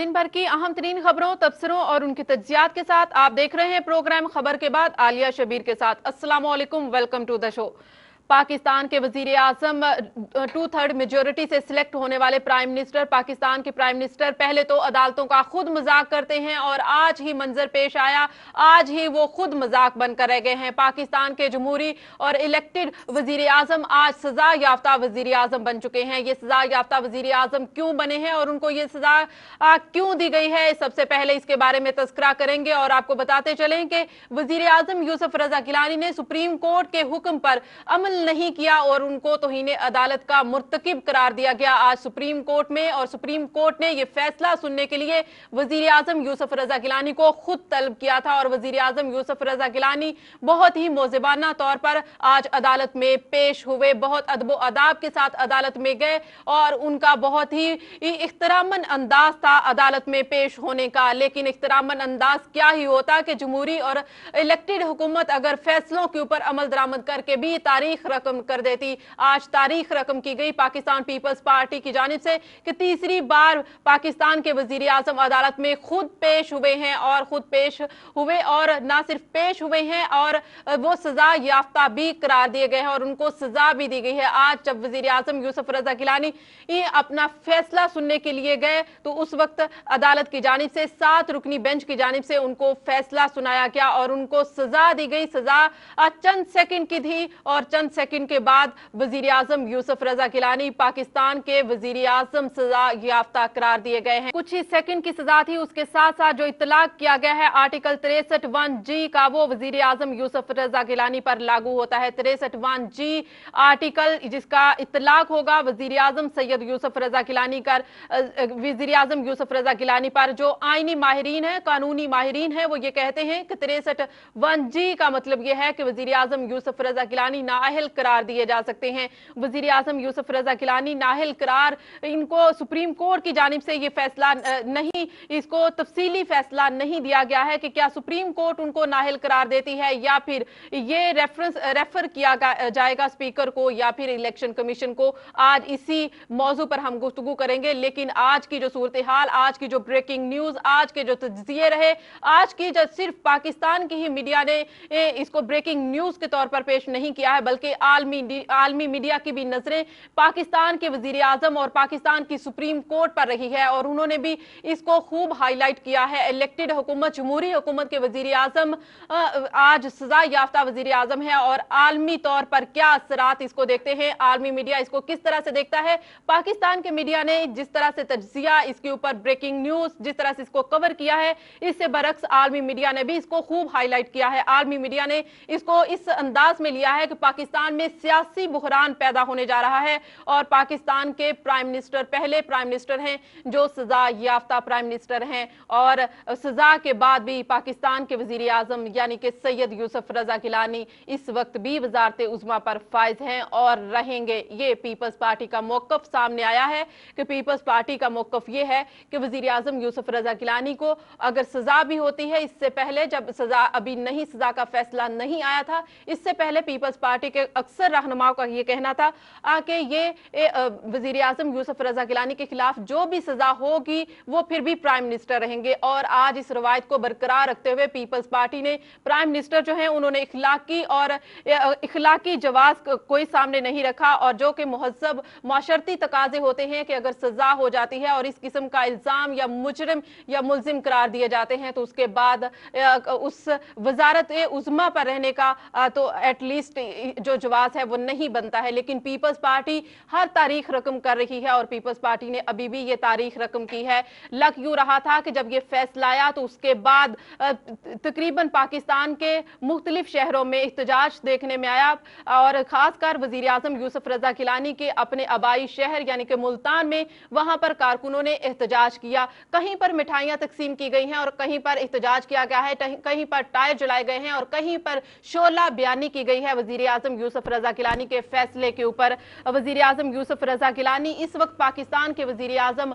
दिन भर की अहम तरीन खबरों, तबसरों और उनकी तज्जियात के साथ आप देख रहे हैं प्रोग्राम खबर के बाद आलिया शबीर के साथ। अस्सलाम वालेकुम, welcome to the show. Pakistan के वजीर आजम 2/3 मेजोरिटी से सिलेक्ट होने वाले प्राइम मिनिस्टर, पाकिस्तान के प्राइम मिनिस्टर पहले तो अदालतों का खुद मजाक करते हैं और आज ही मंजर पेश आया, आज ही वो खुद मजाक बनकर रह गए हैं। पाकिस्तान के जमहूरी और इलेक्टेड वजीर आजम आज सजा याफ्ता वजीर आजम बन चुके हैं। ये सजा याफ्ता वजीर आजम क्यों बने हैं और उनको ये सजा क्यों दी गई है, सबसे पहले इसके बारे में तस्करा करेंगे और आपको बताते चलें कि वजीर आजम यूसुफ रजा गिलानी ने सुप्रीम कोर्ट के हुक्म पर अमल नहीं किया और उनको तौहीन अदालत का मुर्तकिब करार दिया गया आज सुप्रीम कोर्ट में। और सुप्रीम कोर्ट ने यह फैसला सुनने के लिए वजीर आजम यूसुफ रजा गिलानी को खुद तलब किया था और वजीर आजम यूसुफ रजा गिलानी बहुत ही मौजबाना तौर पर आज अदालत में पेश हुए, बहुत अदब अदाब के साथ अदालत में गए और उनका बहुत ही इख्तरामन अंदाज था अदालत में पेश होने का। लेकिन इख्तरामन अंदाज क्या ही होता कि जमहूरी और इलेक्टेड हुकूमत अगर फैसलों के ऊपर अमल दरामद करके भी तारीख रकम कर देती। आज तारीख रकम की गई पाकिस्तान पीपल्स पार्टी की जानिब से कि तीसरी बार पाकिस्तान के वजीर आजम अदालत में खुद पेश हुए हैं और खुद पेश हुए और ना सिर्फ पेश हुए हैं और वो सजा याफ्ता भी करार दिए गए हैं और उनको सजा भी दी गई है। आज जब वजीर आजम यूसुफ रजा गिलानी अपना फैसला सुनने के लिए गए तो उस वक्त अदालत की जानिब से 7 रुकनी बेंच की जानिब से उनको फैसला सुनाया गया और उनको सजा दी गई। सजा चंद सेकंड की थी और चंद सेकंड के बाद वजीर आजम यूसुफ रजा गिलानी पाकिस्तान के वजीर आजम सजा याफ्ता करार दिए गए हैं। कुछ ही सेकंड की सजा थी, उसके साथ साथ जो इतलाक किया गया है आर्टिकल 63(1)G का वो वजीर आजम यूसुफ रजा गिलानी पर लागू होता है। 63(1)G आर्टिकल जिसका इतलाक होगा वजीर आजम सैयद यूसुफ रजा गिलानी कर वजीर आजम यूसुफ रजा गिलानी पर। जो आईनी माहिरीन है, कानूनी माहिरीन है, वो ये कहते हैं कि 63(1)G का मतलब ये है कि वजीर आजम यूसुफ रजा गिलानी नाअहल करार दिए जा सकते हैं। वजीर आजम यूसुफ रजा गिलानी नाअहल करार, इनको सुप्रीम कोर्ट की जानिब से ये फैसला नहीं, इसको तफसीली फैसला नहीं दिया गया है कि क्या सुप्रीम कोर्ट उनको नाअहल करार देती है या फिर ये रेफर किया जाएगा स्पीकर को या फिर इलेक्शन कमीशन को। आज इसी मौजू पर हम गुफ्तगू करेंगे। लेकिन आज की जो सूरत हाल, आज की जो ब्रेकिंग न्यूज, आज के जो तज्जिये रहे, आज की जो सिर्फ पाकिस्तान की ही मीडिया ने इसको ब्रेकिंग न्यूज के तौर पर पेश नहीं किया है बल्कि आलमी मीडिया की भी नजरें पाकिस्तान के वजीर आजम और पाकिस्तान की सुप्रीम कोर्ट पर रही है और उन्होंने भी इसको खूब हाईलाइट किया है। इलेक्टेड हुकूमत, जमहूरी हुकूमत के वजीर आजम आज सजा याफ्ता वजीर आजम है और आलमी तौर पर क्या असरात इसको देखते हैं, आलमी मीडिया इसको किस तरह से देखता है। पाकिस्तान के मीडिया ने जिस तरह से तज्जिया इसके ऊपर ब्रेकिंग न्यूज जिस तरह से इसको कवर किया है, इससे बरक्स आलमी मीडिया ने भी इसको खूब हाईलाइट किया है। आलमी मीडिया ने इसको इस अंदाज में लिया है कि पाकिस्तान में सियासी बुहरान पैदा होने जा रहा है और पाकिस्तान के प्राइम मिनिस्टर पहले प्राइम मिनिस्टर हैं जो सजा याफ्ता प्राइम मिनिस्टर हैं और सजा के बाद भी पाकिस्तान के वजीर आजम यानी कि सैयद यूसुफ रजा गिलानी इस वक्त भी वजारत उज़्मा पर फाइज हैं और रहेंगे। ये पीपल्स पार्टी का मौक़िफ़ सामने आया है कि पीपल्स पार्टी का मौक़िफ़ ये है कि वजीर आजम यूसुफ रजा गिलानी को अगर सजा भी होती है, इससे पहले जब सजा अभी नहीं, सजा का फैसला नहीं आया था, इससे पहले पीपल्स पार्टी के अक्सर रहनुमाओं का ये कहना था कि ये वजीर आजम यूसुफ रजा गिलानी के खिलाफ जो भी सजा होगी वो फिर भी प्राइम मिनिस्टर रहेंगे। और आज इस रवायत को बरकरार रखते हुए पीपल्स पार्टी ने प्राइम मिनिस्टर जो है उन्होंने इखलाकी जवाज कोई सामने नहीं रखा और जो कि मुहज़्ज़ब माशरती तकाजे होते हैं कि अगर सजा हो जाती है और इस किस्म का इल्जाम या मुजरिम या मुल्जिम करार दिए जाते हैं तो उसके बाद उस वजारत उज़्मा पर रहने का तो एटलीस्ट जो जवाज है वो नहीं बनता है। लेकिन पीपल्स पार्टी हर तारीख रकम कर रही है और पीपल्स पार्टी ने अभी भी ये तारीख रकम की है। लग यूं रहा था कि जब ये फैसला आया तो उसके बाद तकरीबन पाकिस्तान के मुख्तलिफ शहरों में एहतजाज देखने में आया और खासकर वजीर आजम यूसुफ रजा गिलानी के अपने आबाई शहर यानी कि मुल्तान में, वहां पर कारकुनों ने एहतजाज किया। कहीं पर मिठाइयां तकसीम की गई हैं और कहीं पर एहतजाज किया गया है, कहीं पर टायर जलाए गए हैं और कहीं पर शोला बयानी की गई है वजीर आजम यूसुफ रजा गिलानी के फैसले के ऊपर। वजीर आजम यूसुफ रजा गिलानी इस वक्त पाकिस्तान के वजीर आजम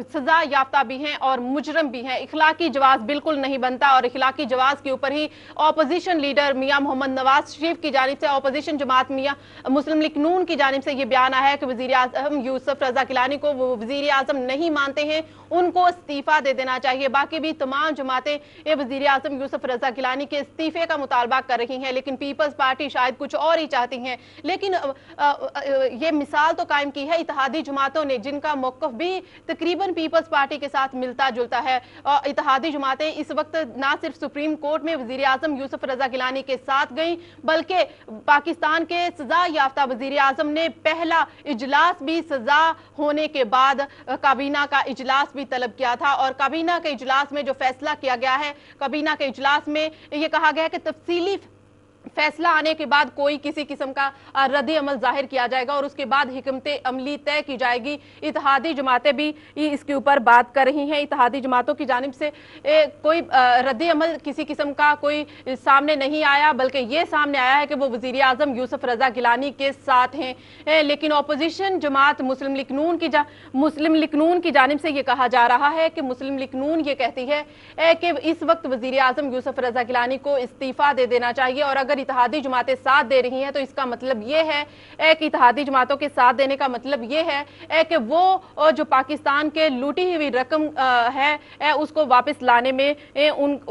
सजा याफ्ता भी हैं और मुजरम भी हैं। इखलाकी जवाब बिल्कुल नहीं बनता और इखलाकी जवाब के ऊपर ही ऑपोजिशन लीडर मियां मोहम्मद नवाज शरीफ की जानिब से, ऑपोजिशन जमात मियां मुस्लिम लीग नून की जानिब से ये बयान आया है कि वजीर आजम यूसुफ रजा गिलानी को वो वजीर आजम नहीं मानते हैं, उनको इस्तीफा दे देना चाहिए। बाकी भी तमाम जमातें वजीर आजम यूसुफ रजा गिलानी के इस्तीफे का मुतालबा कर रही हैं, लेकिन पीपल्स पार्टी शायद कुछ और ही चाहती हैं। लेकिन ये मिसाल तो कायम की है इत्तेहादी जमातों ने, जिनका मौक़िफ़ भी तकरीबन पीपल्स पार्टी के साथ मिलता जुलता है। इत्तेहादी जमातें इस वक्त ना सिर्फ सुप्रीम कोर्ट में वजीर आजम यूसुफ रजा गिलानी के साथ गई, बल्कि पाकिस्तान के सजा याफ्ता वजीर आजम ने पहला इजलास भी सजा होने के बाद काबीना का इजलास भी तलब किया था। और काबीना के इजलास में जो फैसला किया गया है, काबीना के इजलास में ये कहा गया है कि तफसीली फैसला आने के बाद कोई किसी किस्म का रद्द अमल जाहिर किया जाएगा और उसके बाद हिकमत अमली तय की जाएगी। इत्तेहादी जमातें भी इसके ऊपर बात कर रही हैं। इत्तेहादी जमातों की जानिब से कोई रद्द अमल किसी किस्म का कोई सामने नहीं आया, बल्कि ये सामने आया है कि वो वजीर आजम यूसुफ रजा गिलानी के साथ हैं। लेकिन अपोजिशन जमात मुस्लिम लीग नून की जानिब से ये कहा जा रहा है कि मुस्लिम लीग नून ये कहती है कि इस वक्त वजीर आजम यूसुफ रजा गिलानी को इस्तीफा दे देना चाहिए। और अगर इत्तेहादी जमातें साथ दे रही हैं तो इसका मतलब ये है कि इत्तेहादी जमातों के साथ देने का मतलब ये है कि वो जो पाकिस्तान के लूटी हुई रकम है उसको वापस लाने में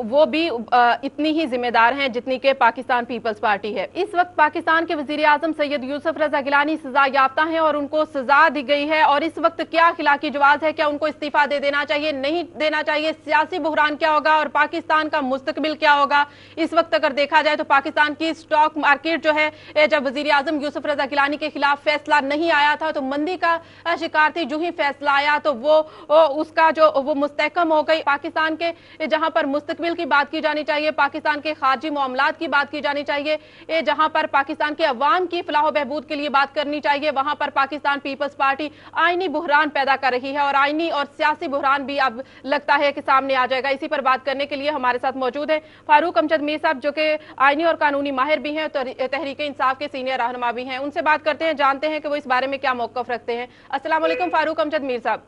वो भी इतनी ही जिम्मेदार हैं जितनी कि पाकिस्तान पीपल्स पार्टी है। इस वक्त पाकिस्तान के वजीर आजम सैयद यूसुफ रजा गिलानी सजा याफ्ता हैं और उनको सजा दी गई है। और इस वक्त क्या खिलाकी जवाब है, क्या उनको इस्तीफा दे देना चाहिए, नहीं देना चाहिए, सियासी बहरान क्या होगा और पाकिस्तान का मुस्तकबिल क्या होगा। इस वक्त अगर देखा जाए तो पाकिस्तान की स्टॉक मार्केट जो है, जब वजीर आजम यूसुफ रजा गिलानी के खिलाफ फैसला नहीं आया था तो मंदी का शिकार थी। जो ही फैसला आया तो वो मुस्तहकम हो गई। पाकिस्तान के जहां पर मुस्तकबिल की बात की जानी चाहिए, पाकिस्तान के खारजी मामलात की बात की जानी चाहिए, जहां पर पाकिस्तान के अवाम की फलाह बहबूद के लिए बात करनी चाहिए, वहां पर पाकिस्तान पीपल्स पार्टी आईनी बहरान पैदा कर रही है और आईनी और सियासी बहरान भी अब लगता है कि सामने आ जाएगा। इसी पर बात करने के लिए हमारे साथ मौजूद है फारूक अमजद मीर साहब, जो कि आईनी और कानूनी माहिर भी हैं, तो तहरीक इंसाफ के सीनियर रहनुमा भी हैं। उनसे बात करते हैं, जानते हैं कि वो इस बारे में क्या मौक़िफ़ रखते हैं। अस्सलाम वालेकुम फारूक अमजद मीर साहब।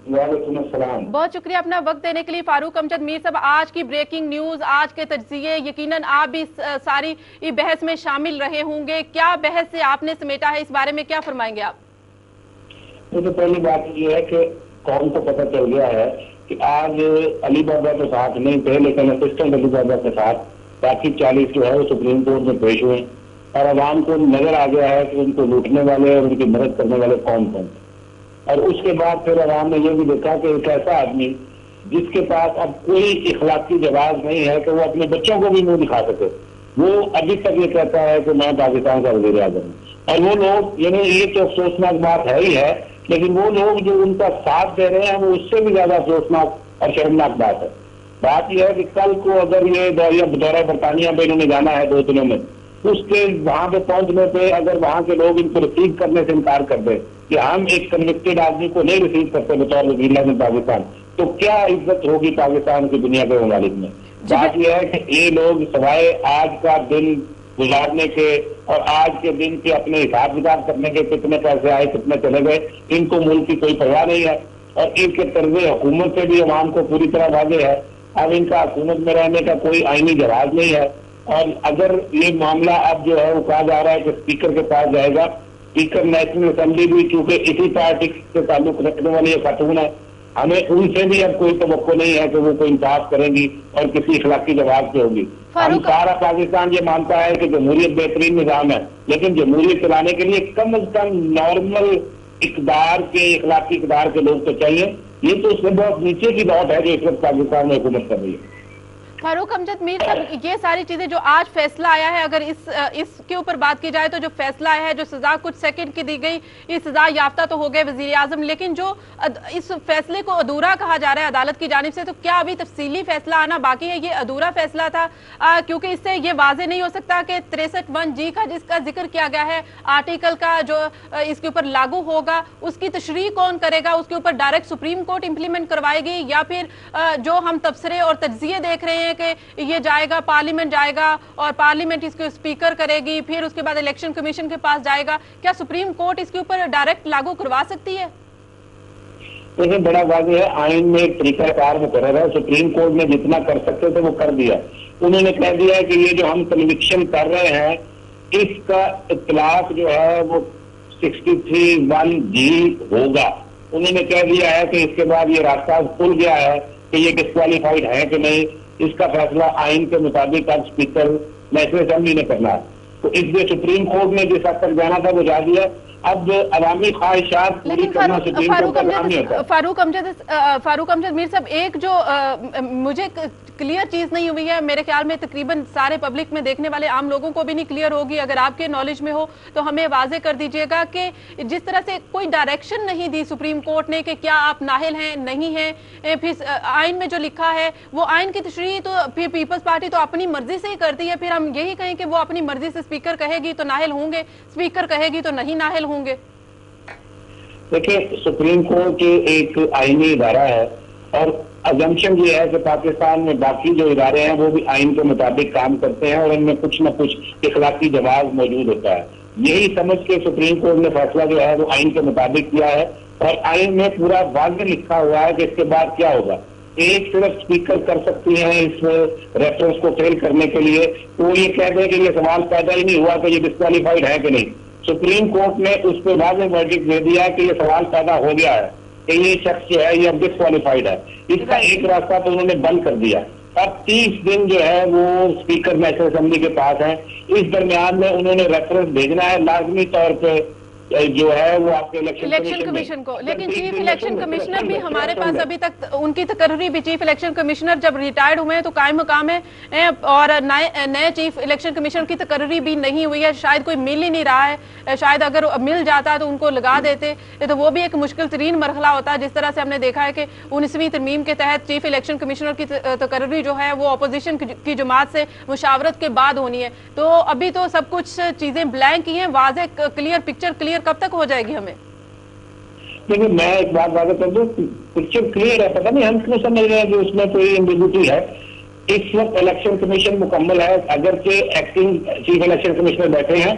बहुत शुक्रिया अपना वक्त देने के लिए फारूक अमजद मीर साहब। आज की ब्रेकिंग न्यूज, आज के तज्जिए, यकीनन आप भी सारी बहस में शामिल रहे होंगे। क्या बहस से आपने समेटा है, इस बारे में क्या फरमाएंगे आप? तो पहली बात ये है कि कौन को पता चल गया है कि आज अली बाबा के साथ नहीं थे, लेकिन असिस्टेंट अली बाबा के साथ बाकी 40 जो है वो सुप्रीम कोर्ट में पेश हुए और अवाम को नजर आ गया है कि उनको लूटने वाले और उनकी मदद करने वाले कौन कौन। और उसके बाद फिर अवाम ने ये भी देखा कि एक ऐसा आदमी जिसके पास अब कोई इखलाकी जवाब नहीं है कि वो अपने बच्चों को भी मुंह दिखा सके, वो अभी तक ये कहता है कि मैं पाकिस्तान का वज़ीर आज़म हूं। और वो लोग, यानी ये तो अफसोसनाक बात है ही है, लेकिन वो लोग जो उनका साथ दे रहे हैं वो उससे भी ज्यादा अफसोसनाक और शर्मनाक बात है। बात यह है कि कल को अगर ये दौरा बरतानिया पे इन्होंने जाना है 2 दिनों में, उसके वहां पे पहुंचने पे अगर वहां के लोग इनको रिसीव करने से इनकार कर दे कि हम एक कन्विक्टेड आदमी को नहीं रिसीव करते बतौर वज़ीर आज़म पाकिस्तान, तो क्या इज्जत होगी पाकिस्तान की दुनिया के ममालिक में। बात यह है कि ये लोग सवाए आज का दिन गुजारने के और आज के दिन के अपने हिसाब किताब करने के, कितने पैसे आए कितने चले गए, इनको मुल्क की कोई परवाह नहीं है। और इनके तर्ज हुकूमत से भी अवाम को पूरी तरह वाज़ेह है, अब इनका हुकूमत में रहने का कोई आईनी जवाब नहीं है। और अगर ये मामला अब जो है वो कहा जा रहा है कि स्पीकर के पास जाएगा, स्पीकर नेशनल असेंबली भी चूंकि इसी पार्टी से ताल्लुक रखने वाली ये खातून है, हमें उनसे भी अब कोई तवक्को नहीं है कि वो कोई इंसाफ करेंगी और किसी इखलाकी जवाब से होगी। हम सारा पाकिस्तान ये मानता है कि जमहूरियत बेहतरीन निजाम है, लेकिन जमहूरियत चलाने के लिए कम अज कम नॉर्मल इकदार के, इखलाकी इकदार के लोग तो चाहिए। ये तो उससे बहुत नीचे की बात है जो इस वक्त पाकिस्तान में हुकूमत कर रही है। फारूक अमजद मीर साहब, ये सारी चीजें जो आज फैसला आया है, अगर इसके ऊपर बात की जाए तो जो फैसला आया है, जो सजा कुछ सेकंड की दी गई, ये सजा याफ्ता तो हो गए वजीर आजम, लेकिन जो इस फैसले को अधूरा कहा जा रहा है अदालत की जानिब से, तो क्या अभी तफसीली फैसला आना बाकी है? ये अधूरा फैसला था क्योंकि इससे ये वाजे नहीं हो सकता कि 63(1)G का जिसका जिक्र किया गया है आर्टिकल का, जो इसके ऊपर लागू होगा, उसकी तशरीह कौन करेगा? उसके ऊपर डायरेक्ट सुप्रीम कोर्ट इंप्लीमेंट करवाएगी या फिर जो हम तबसरे और तज्जिए देख रहे हैं हैं कि ये जाएगा, पार्लियामेंट जाएगा और पार्लियामेंट इसको स्पीकर करेगी, फिर उसके बाद इलेक्शन कमीशन के पास जाएगा। क्या सुप्रीम कोर्ट इसके ऊपर डायरेक्ट लागू करवा सकती है? देखिए, बड़ा वाज़ेह है, आइन में एक तरीकाकार मुकर्रर है। सुप्रीम कोर्ट ने जितना कर सकते थे वो कर दिया। उन्होंने कह दिया है कि ये जो हम कन्विक्शन कर रहे हैं इसका इतलाक जो है वो 63(1)G होगा। उन्होंने कह दिया है कि इसके बाद ये रास्ता खुल गया है कि ये डिस्क्वालीफाइड है कि नहीं, इसका फैसला आइन के मुताबिक अब स्पीकर नेशनल असेंबली ने करना है। तो इसलिए सुप्रीम कोर्ट ने जिस हद तक जाना था वो जा दिया। अब अवामी ख्वाहिशात पूरी करना सुप्रीम कोर्ट का काम नहीं होता। फारूक अमजद मीर साहब, एक जो मुझे क्लियर चीज नहीं हुई है, मेरे ख्याल में तकरीबन सारे पब्लिक में देखने वाले आम लोगों को भी नहीं क्लियर होगी, अगर आपके नॉलेज में हो तो हमें वाजे कर दीजिएगा कि जिस तरह से कोई डायरेक्शन नहीं दी सुप्रीम कोर्ट ने कि क्या आप नाहिल हैं नहीं हैं, फिर आइन में जो लिखा है वो आइन की तशरीह तो फिर पीपल्स पार्टी तो अपनी मर्जी से ही करती है, फिर हम यही कहें कि वो अपनी मर्जी से स्पीकर कहेगी तो नाहिल होंगे, स्पीकर कहेगी तो नहीं नाहिल होंगे। देखिए, सुप्रीम कोर्ट एक आईनी इदारा है और अजम्पशन ये है कि पाकिस्तान में बाकी जो इदारे हैं वो भी आइन के मुताबिक काम करते हैं और इनमें कुछ न कुछ इखलाकी जवाब मौजूद होता है। यही समझ के सुप्रीम कोर्ट ने फैसला जो है वो आइन के मुताबिक किया है और आइन में पूरा वाज़ेह लिखा हुआ है कि इसके बाद क्या होगा। एक सिर्फ स्पीकर कर सकती हैं इस रेफरेंस को फेल करने के लिए, तो ये कह दें कि ये सवाल पैदा ही नहीं हुआ कि ये डिस्क्वालीफाइड है कि नहीं। सुप्रीम कोर्ट ने उस पर वाज़ेह वर्डिक्ट दे दिया कि ये सवाल पैदा हो गया है कि ये शख्स जो है ये अब डिस्क्वालीफाइड है। इसका एक रास्ता तो उन्होंने बंद कर दिया। अब 30 दिन जो है वो स्पीकर नेशनल असेंबली के पास है। इस दरमियान में उन्होंने रेफरेंस भेजना है लाजमी तौर पे जो है वो आपके इलेक्शन कमीशन को। लेकिन चीफ इलेक्शन कमिश्नर भी हमारे पास अभी तक उनकी तकर्री भी, चीफ इलेक्शन कमिश्नर जब रिटायर्ड हुए हैं तो कायम मकाम है और नए चीफ इलेक्शन कमिश्नर की तकर्री भी नहीं हुई है, शायद कोई मिल ही नहीं रहा है। शायद अगर मिल जाता तो उनको लगा देते तो वो भी एक मुश्किल तरीन मरहला होता है। जिस तरह से हमने देखा है कि 19वीं तरमीम के तहत चीफ इलेक्शन कमिश्नर की तकर्री जो है वो अपोजिशन की जमात से मुशावरत के बाद होनी है। तो अभी तो सब कुछ चीजें ब्लैंक ही हैं, वाज़ेह क्लियर पिक्चर क्लियर कब तक हो जाएगी हमें? देखिए, मैं एक बात वाज़ेह कर दूं, पिक्चर क्लियर है, पता नहीं हम क्यों समझ रहे हैं कि उसमें कोई एम्बिग्यूटी है। इस वक्त इलेक्शन कमीशन मुकम्मल है, अगर के एक्टिंग चीफ इलेक्शन कमिश्नर बैठे हैं,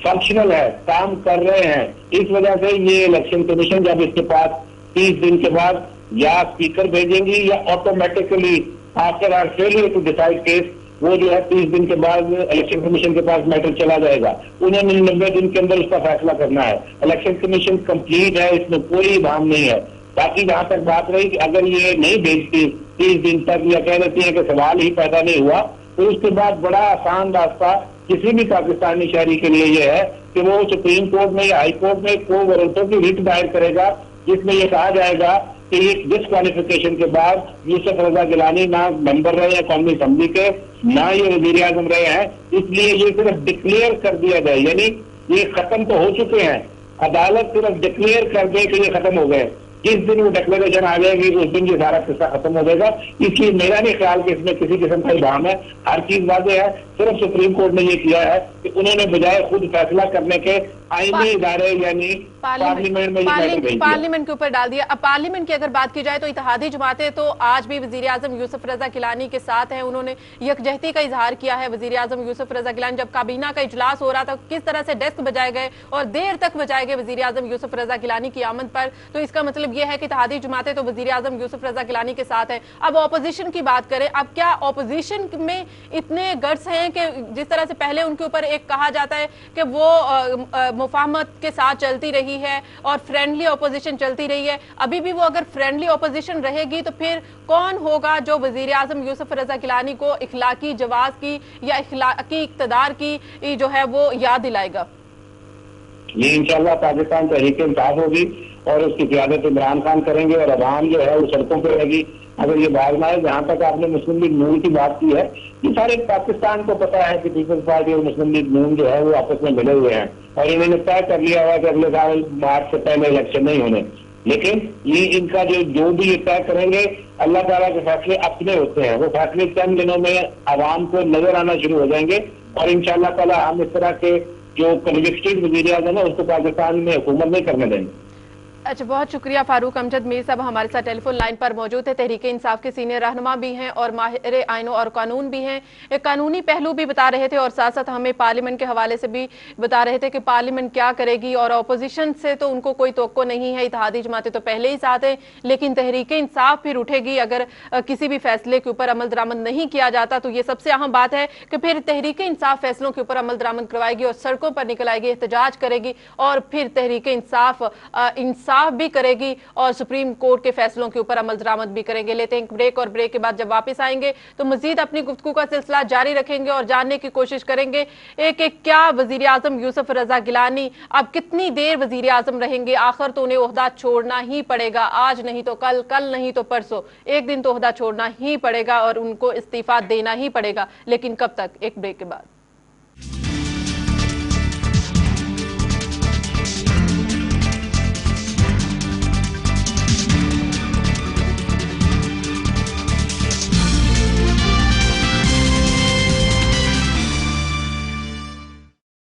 फंक्शनल है, काम कर रहे हैं। इस वजह से ये इलेक्शन कमीशन जब इसके पास 30 दिन के बाद या स्पीकर भेजेंगी या automatically after our failure to decide case वो जो है 30 दिन के बाद इलेक्शन कमीशन के पास मैटर चला जाएगा। उन्होंने 90 दिन के अंदर उसका फैसला करना है। इलेक्शन कमीशन कंप्लीट है, इसमें कोई भाम नहीं है। बाकी जहां तक बात रही कि अगर ये नहीं भेजती 30 दिन तक या कह देती है कि सवाल ही पैदा नहीं हुआ, तो उसके बाद बड़ा आसान रास्ता किसी भी पाकिस्तानी शहरी के लिए ये है कि वो सुप्रीम कोर्ट में या हाई कोर्ट में को वरोतों की रिट दायर करेगा जिसमें ये कहा जाएगा कि ये डिस्क्वालिफिकेशन के बाद यूसुफ रजा गिलानी ना मेंबर रहे हैं कौमी असेंबली के, ना ये वजीर आजम रहे हैं, इसलिए ये सिर्फ डिक्लेयर कर दिया जाए, यानी ये खत्म तो हो चुके हैं। अदालत सिर्फ डिक्लेयर कर दे कि ये खत्म हो गए। जिस दिन वो डिक्लेरेशन आ जाएगी उस दिन ये सारा किस्सा खत्म हो जाएगा। इसलिए मेरा नहीं ख्याल कि इसमें किसी किस्म का इल्जाम है, हर चीज वाज़ेह है। सिर्फ सुप्रीम कोर्ट ने ये किया है कि उन्होंने बजाय खुद फैसला करने के आईनी इदारे यानी पार्लियामेंट में पार्लियामेंट के ऊपर डाल दिया। अब पार्लियामेंट की अगर बात की जाए तो इत्तेहादी जमातें तो आज भी वजीर आजम यूसुफ रजा गिलानी के साथ हैं। उन्होंने यकजहती का इजहार किया है। वजीर आजम यूसुफ रजा गिलानी जब काबीना का इजलास हो रहा था किस तरह से डेस्क बजाए गए और देर तक बजाए गए वजीर आजम यूसुफ रजा गिलानी की आमद पर, तो इसका मतलब यह है कि इत्तेहादी जमातें तो वजीर आजम यूसुफ रजा गिलानी के साथ हैं। अब ऑपोजिशन की बात करें, अब क्या ऑपोजिशन में इतने गट्स हैं कि जिस तरह से पहले उनके ऊपर एक कहा जाता है कि वो मुफाहमत के साथ चलती रही है और फ्रेंडली ऑपोजिशन चलती रही है, अभी भी वो अगर फ्रेंडली ऑपोजिशन रहेगी तो फिर कौन होगा जो वजीर आजम यूसुफ रजा गिलानी को इखलाकी जवाज की या इखलाकी इक्तदार की जो है वो याद दिलाएगा? ये इंशाल्लाह पाकिस्तान तहरीक-ए-इंसाफ होगी और उसकी क़यादत इमरान खान करेंगे और अवाम जो है वो सड़कों पर रहेगी। अगर ये बात ना है, जहाँ तक आपने मुस्लिम लीग नून की बात की है, ये सारे पाकिस्तान को पता है कि पीपल्स पार्टी और मुस्लिम लीग नून जो है वो आपस में मिले हुए हैं और इन्होंने तय कर लिया हुआ कि अगले साल मार्च से पहले इलेक्शन नहीं होने। लेकिन ये इनका जो भी ये तय करेंगे, अल्लाह ताला के फैसले अपने होते हैं। वो फैसले चंद दिनों में आवाम को नजर आना शुरू हो जाएंगे और इंशाअल्लाह ताला हम इस तरह के जो कन्विक्टेड वजीर आज़म है उसको पाकिस्तान में हुकूमत नहीं करने देंगे। अच्छा, बहुत शुक्रिया फारूक अमजद मीर साहब हमारे साथ टेलीफोन लाइन पर मौजूद है। तहरीक इंसाफ के सीनियर रहनुमा भी हैं और माहिर आइनो और कानून भी हैं। एक कानूनी पहलू भी बता रहे थे और साथ साथ हमें पार्लियामेंट के हवाले से भी बता रहे थे कि पार्लियामेंट क्या करेगी, और अपोजिशन से तो उनको कोई तवक्को नहीं है, इत्तेहादी जमातें तो पहले ही साथ हैं, लेकिन तहरीक इंसाफ फिर उठेगी अगर किसी भी फैसले के ऊपर अमल दरामद नहीं किया जाता। तो ये सबसे अहम बात है कि फिर तहरीक इंसाफ फैसलों के ऊपर अमल दरामद करवाएगी और सड़कों पर निकल आएगी, एहतजाज करेगी, और फिर तहरीक इंसाफ इंसाफ भी करेगी और सुप्रीम कोर्ट के फैसलों के ऊपर अमल दरामद भी करेंगे। लेते हैं एक ब्रेक, और ब्रेक के बाद जब वापस आएंगे तो मजीद अपनी गुफ्तगू का सिलसिला जारी रखेंगे और जानने की कोशिश करेंगे एक एक क्या वजीर आजम यूसुफ रजा गिलानी अब कितनी देर वजीर आजम रहेंगे। आखिर तो उन्हें ओहदा छोड़ना ही पड़ेगा, आज नहीं तो कल, कल नहीं तो परसों, एक दिन तो ओहदा छोड़ना ही पड़ेगा और उनको इस्तीफा देना ही पड़ेगा। लेकिन कब तक? एक ब्रेक के बाद।